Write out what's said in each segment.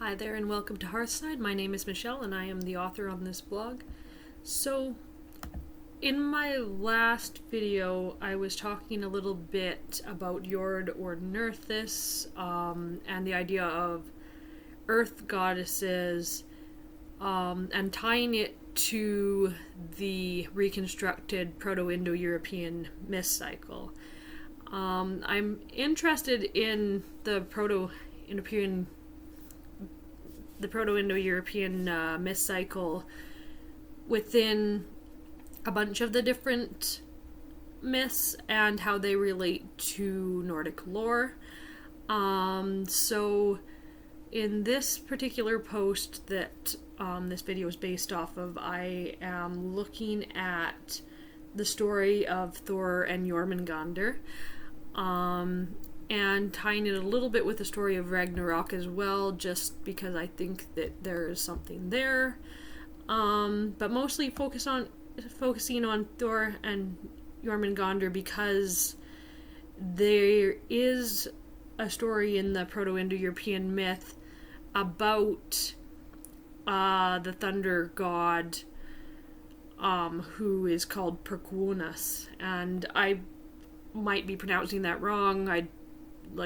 Hi there and welcome to Hearthside. My name is Michelle and I am the author on this blog. So, in my last video I was talking a little bit about Jord or Nerthus and the idea of earth goddesses and tying it to the reconstructed Proto-Indo-European myth cycle. I'm interested in the Proto-Indo-European myth cycle within a bunch of the different myths and how they relate to Nordic lore. So in this particular post that this video is based off of, I am looking at the story of Thor and Jörmungandr, and tying it a little bit with the story of Ragnarok as well, just because I think that there's something there. But mostly focusing on Thor and Jörmungandr because there is a story in the Proto-Indo-European myth about the thunder god who is called Perkwunos, and I might be pronouncing that wrong.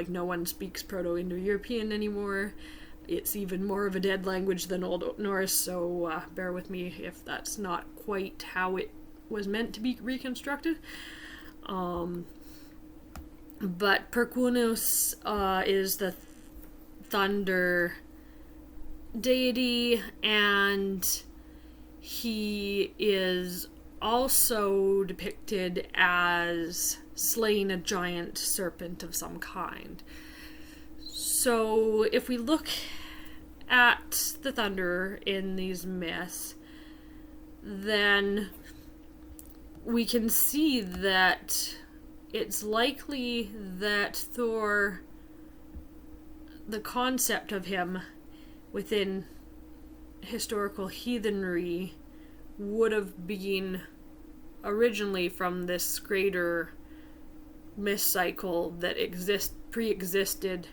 No one speaks Proto-Indo-European anymore. It's even more of a dead language than Old Norse, so bear with me if that's not quite how it was meant to be reconstructed. But Perkwunos is the thunder deity, and he is also depicted as slaying a giant serpent of some kind. So if we look at the thunder in these myths, then we can see that it's likely that Thor, the concept of him within historical heathenry, would have been originally from this greater myth cycle that pre-existed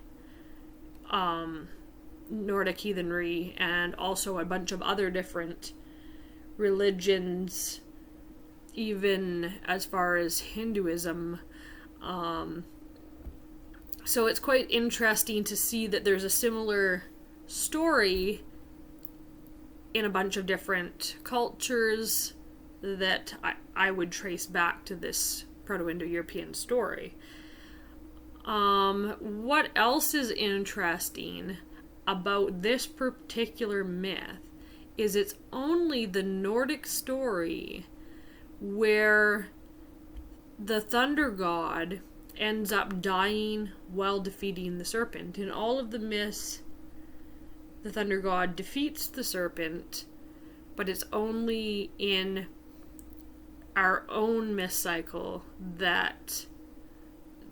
Nordic heathenry and also a bunch of other different religions, even as far as Hinduism. So it's quite interesting to see that there's a similar story in a bunch of different cultures that I would trace back to this Proto-Indo-European story. What else is interesting about this particular myth is it's only the Nordic story where the thunder god ends up dying while defeating the serpent. In all of the myths, the thunder god defeats the serpent, but it's only in our own myth cycle that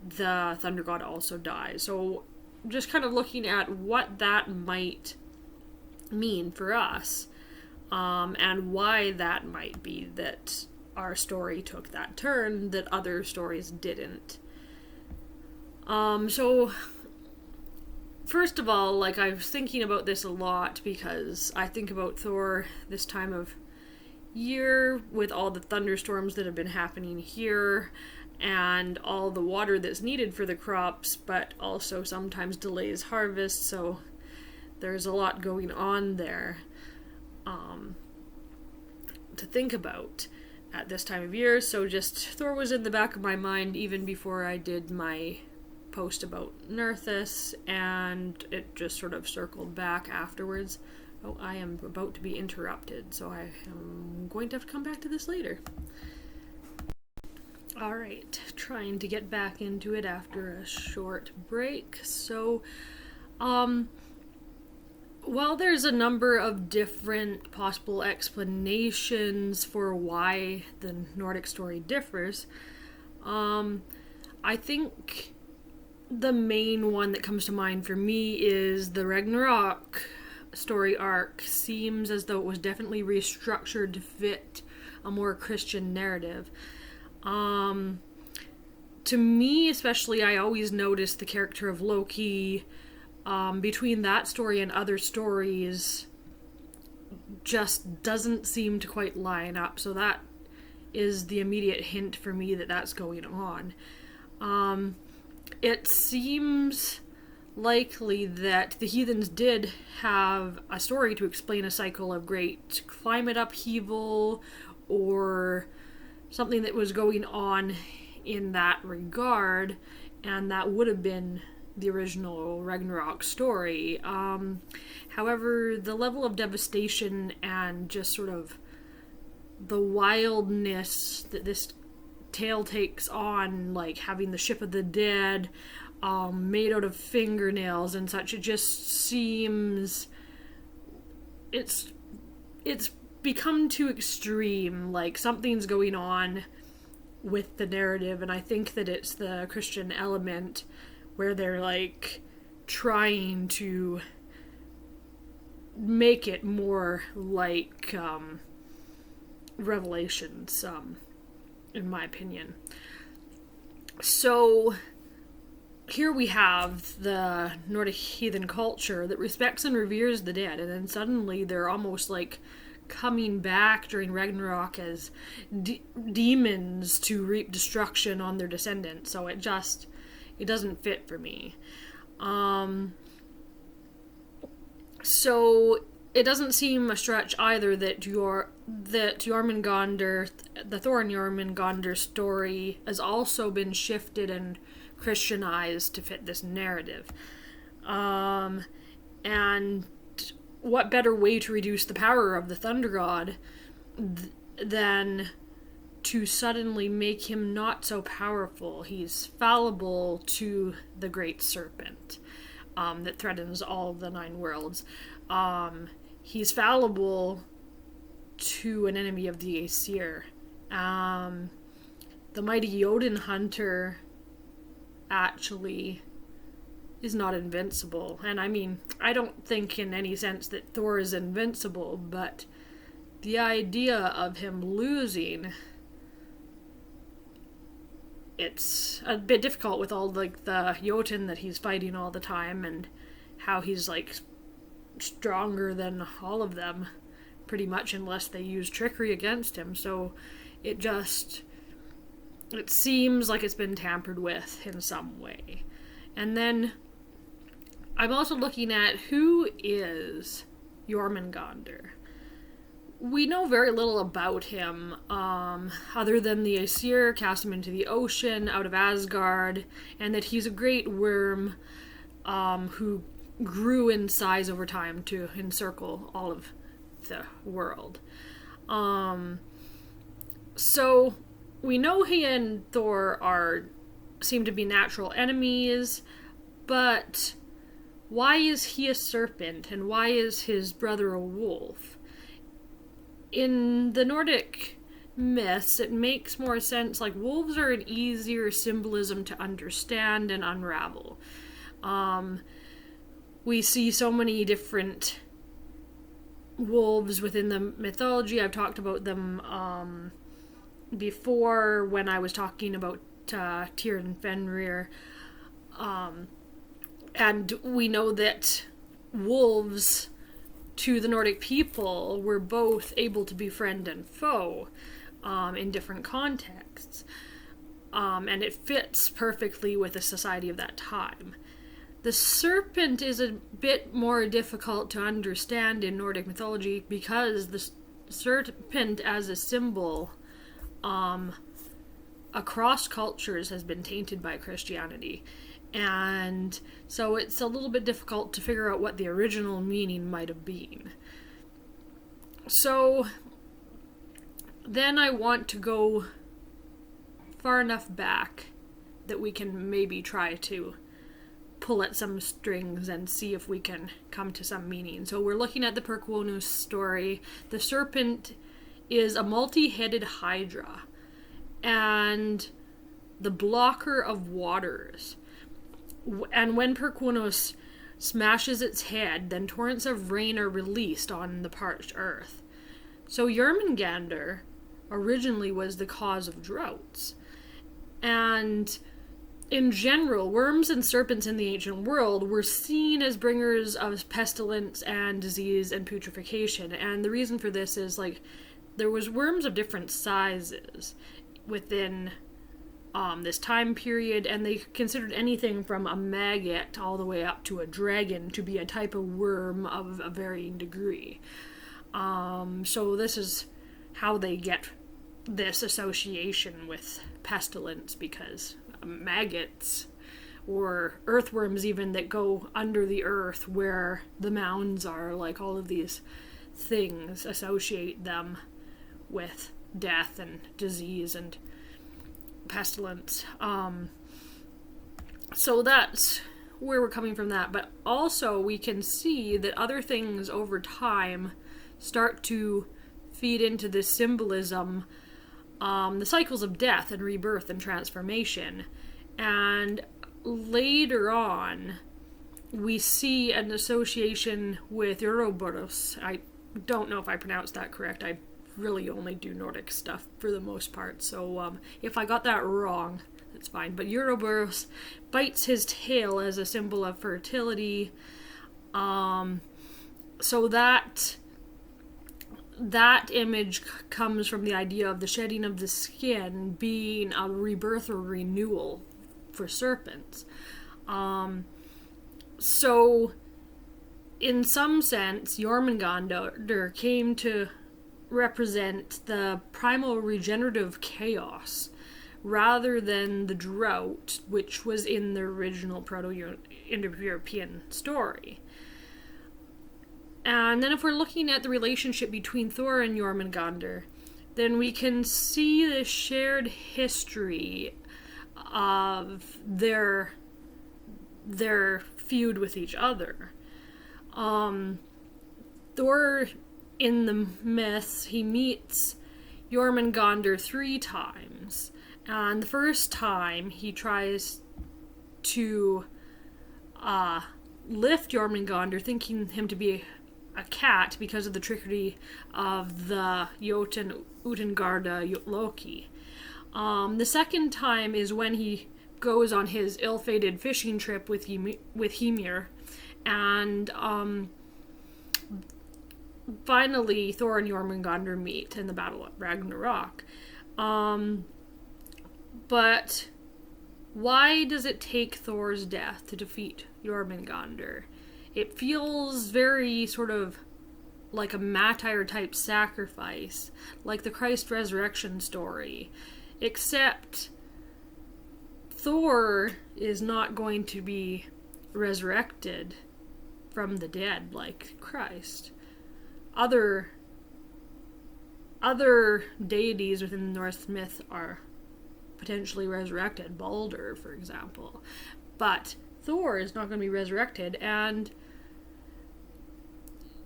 the thunder god also dies. So just kind of looking at what that might mean for us, and why that might be that our story took that turn that other stories didn't. So first of all, I was thinking about this a lot because I think about Thor this time of year with all the thunderstorms that have been happening here and all the water that's needed for the crops, but also sometimes delays harvest, so there's a lot going on there to think about at this time of year. So just Thor was in the back of my mind even before I did my post about Nerthus, and it just sort of circled back afterwards. Oh, I am about to be interrupted, so I am going to have to come back to this later. Alright, trying to get back into it after a short break. So, while there's a number of different possible explanations for why the Nordic story differs, I think the main one that comes to mind for me is the Ragnarok story arc. Seems as though it was definitely restructured to fit a more Christian narrative. To me especially, I always noticed the character of Loki between that story and other stories just doesn't seem to quite line up. So that is the immediate hint for me that that's going on. It seems likely that the heathens did have a story to explain a cycle of great climate upheaval or something that was going on in that regard, and that would have been the original Ragnarok story. However, the level of devastation and just sort of the wildness that this tale takes on, like having the ship of the dead made out of fingernails and such, it just seems it's become too extreme. Like something's going on with the narrative, and I think that it's the Christian element where they're like trying to make it more like Revelations, in my opinion. So here we have the Nordic heathen culture that respects and reveres the dead, and then suddenly they're almost like coming back during Ragnarok as demons to reap destruction on their descendants. So it doesn't fit for me. So it doesn't seem a stretch either that Jörmungandr, the Thor and Jörmungandr story, has also been shifted and Christianized to fit this narrative. And what better way to reduce the power of the thunder god than to suddenly make him not so powerful? He's fallible to the great serpent that threatens all the 9 worlds. He's fallible to an enemy of the Ceisiwr. The mighty Odin hunter actually is not invincible. And I mean, I don't think in any sense that Thor is invincible, but the idea of him losing, it's a bit difficult with all like the Jotun that he's fighting all the time and how he's like stronger than all of them pretty much, unless they use trickery against him. So it seems like it's been tampered with in some way. And then I'm also looking at who is Jörmungandr. We know very little about him, other than the Ceisiwr cast him into the ocean out of Asgard, and that he's a great worm who grew in size over time to encircle all of the world. So we know he and Thor seem to be natural enemies, but why is he a serpent and why is his brother a wolf? In the Nordic myths, it makes more sense. Like, wolves are an easier symbolism to understand and unravel. We see so many different wolves within the mythology. I've talked about them before when I was talking about Tyr and Fenrir. And we know that wolves to the Nordic people were both able to be friend and foe in different contexts. And it fits perfectly with the society of that time. The serpent is a bit more difficult to understand in Nordic mythology because the serpent as a symbol across cultures has been tainted by Christianity. And so it's a little bit difficult to figure out what the original meaning might have been. So then I want to go far enough back that we can maybe try to pull at some strings and see if we can come to some meaning. So we're looking at the Perkwunos story. The serpent is a multi-headed hydra and the blocker of waters. And when Perkwunos smashes its head, then torrents of rain are released on the parched earth. So Jörmungandr originally was the cause of droughts. And in general, worms and serpents in the ancient world were seen as bringers of pestilence and disease and putrefaction. And the reason for this is, like, there was worms of different sizes within this time period, and they considered anything from a maggot all the way up to a dragon to be a type of worm of a varying degree. So this is how they get this association with pestilence, because maggots or earthworms even that go under the earth where the mounds are, like, all of these things associate them with death and disease and pestilence. So that's where we're coming from that. But also we can see that other things over time start to feed into this symbolism, the cycles of death and rebirth and transformation. And later on, we see an association with Ouroboros. I don't know if I pronounced that correct. I really only do Nordic stuff for the most part, so if I got that wrong, that's fine. But Ouroboros bites his tail as a symbol of fertility. So that image comes from the idea of the shedding of the skin being a rebirth or renewal for serpents. So in some sense, Jörmungandr came to represent the primal regenerative chaos rather than the drought, which was in the original Proto-Indo-European story. And then if we're looking at the relationship between Thor and Jörmungandr, then we can see the shared history of their feud with each other. Thor, in the myths, he meets Jörmungandr 3 times. And the first time he tries to lift Jörmungandr, thinking him to be a cat because of the trickery of the Jotun Utengarda Loki. The second time is when he goes on his ill-fated fishing trip with Hymir, and finally Thor and Jörmungandr meet in the battle at Ragnarok. But why does it take Thor's death to defeat Jörmungandr? It feels very sort of like a martyr-type sacrifice, like the Christ resurrection story, except Thor is not going to be resurrected from the dead like Christ. Other deities within the Norse myth are potentially resurrected, Baldur, for example. But Thor is not going to be resurrected, and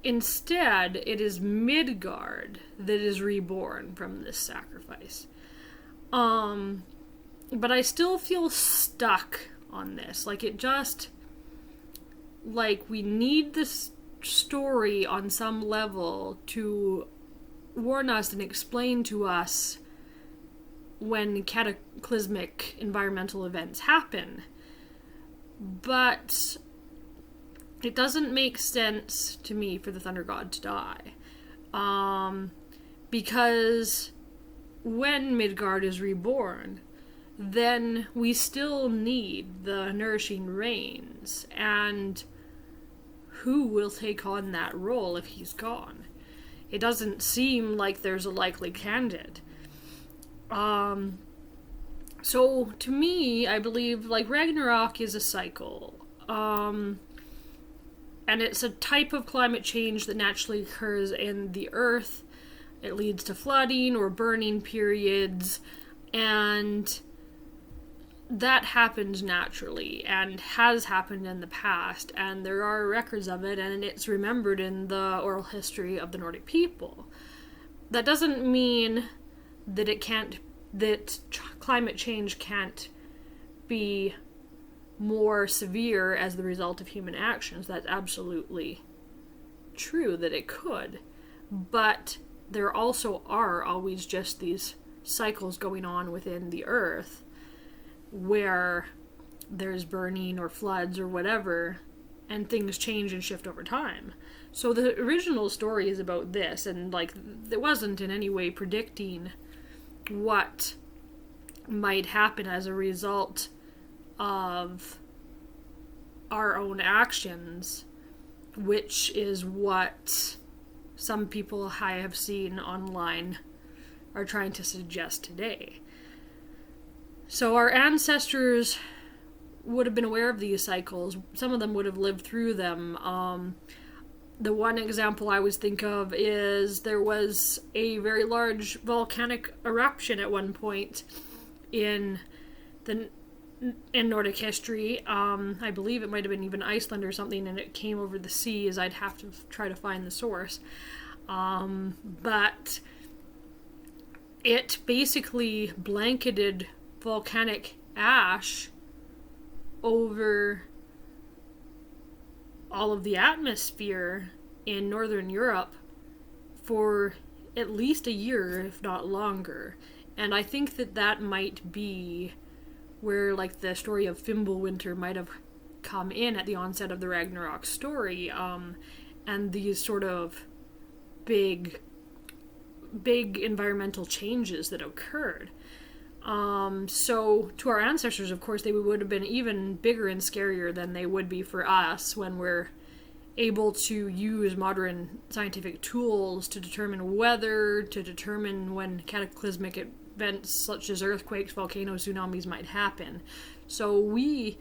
instead it is Midgard that is reborn from this sacrifice. But I still feel stuck on this. Like, it just... Like, we need this story on some level to warn us and explain to us when cataclysmic environmental events happen. But it doesn't make sense to me for the Thunder God to die. Because when Midgard is reborn, then we still need the nourishing rains, and who will take on that role if he's gone? It doesn't seem like there's a likely candidate. So to me, I believe, like, Ragnarok is a cycle. And it's a type of climate change that naturally occurs in the earth. It leads to flooding or burning periods, and that happens naturally and has happened in the past, and there are records of it, and it's remembered in the oral history of the Nordic people. That doesn't mean that climate change can't be more severe as the result of human actions. That's absolutely true that it could. But there also are always just these cycles going on within the earth where there's burning or floods or whatever, and things change and shift over time. So the original story is about this, and like it wasn't in any way predicting what might happen as a result of our own actions, which is what some people I have seen online are trying to suggest today. So our ancestors would have been aware of these cycles. Some of them would have lived through them. The one example I always think of is there was a very large volcanic eruption at one point in Nordic history. I believe it might have been even Iceland or something, and it came over the seas. I'd have to try to find the source. But it basically blanketed volcanic ash over all of the atmosphere in Northern Europe for at least a year, if not longer. And I think that might be where like the story of Fimbulwinter might have come in at the onset of the Ragnarok story, and these sort of big environmental changes that occurred. So to our ancestors, of course, they would have been even bigger and scarier than they would be for us when we're able to use modern scientific tools to determine weather, to determine when cataclysmic events such as earthquakes, volcanoes, tsunamis might happen. So we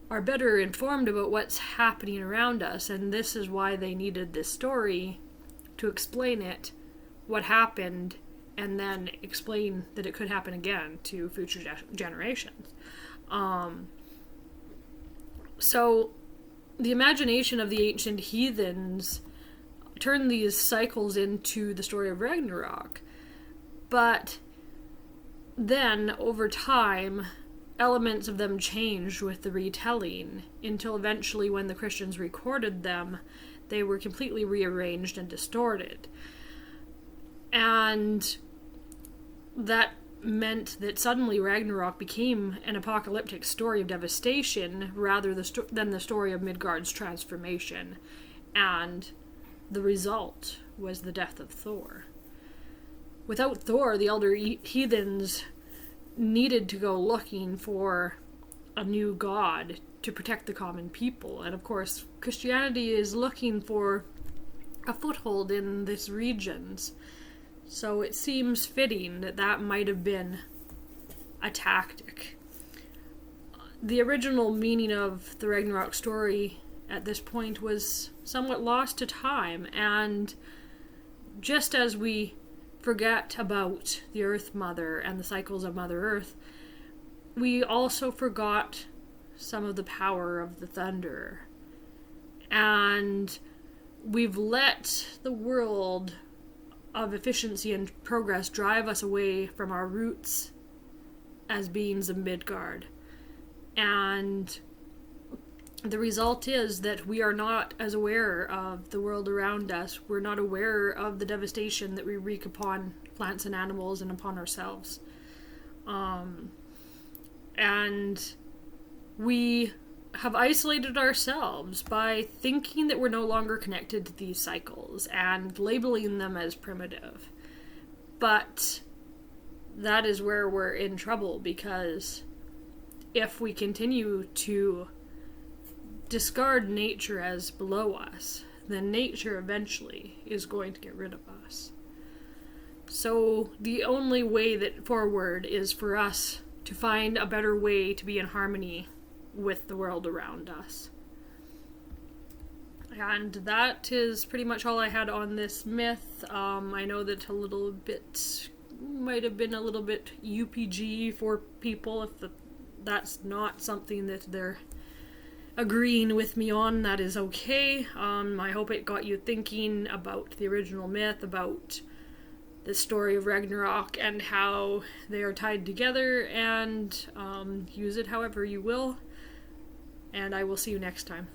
are better informed about what's happening around us, and this is why they needed this story to explain it, what happened, and then explain that it could happen again to future generations. So the imagination of the ancient heathens turned these cycles into the story of Ragnarok. But then, over time, elements of them changed with the retelling, until eventually when the Christians recorded them, they were completely rearranged and distorted. And that meant that suddenly Ragnarok became an apocalyptic story of devastation rather than the story of Midgard's transformation. And the result was the death of Thor. Without Thor, the elder heathens needed to go looking for a new god to protect the common people. And of course, Christianity is looking for a foothold in these regions. So it seems fitting that might have been a tactic. The original meaning of the Ragnarok story at this point was somewhat lost to time, and just as we forget about the Earth Mother and the cycles of Mother Earth, we also forgot some of the power of the thunder. And we've let the world of efficiency and progress drive us away from our roots as beings of Midgard. And the result is that we are not as aware of the world around us. We're not aware of the devastation that we wreak upon plants and animals and upon ourselves. And we have isolated ourselves by thinking that we're no longer connected to these cycles and labeling them as primitive. But that is where we're in trouble, because if we continue to discard nature as below us, then nature eventually is going to get rid of us. So the only way that forward is for us to find a better way to be in harmony with the world around us. And that is pretty much all I had on this myth. I know that might have been a little bit UPG for people. If that's not something that they're agreeing with me on, that is okay. I hope it got you thinking about the original myth, about the story of Ragnarok and how they are tied together, and use it however you will. And I will see you next time.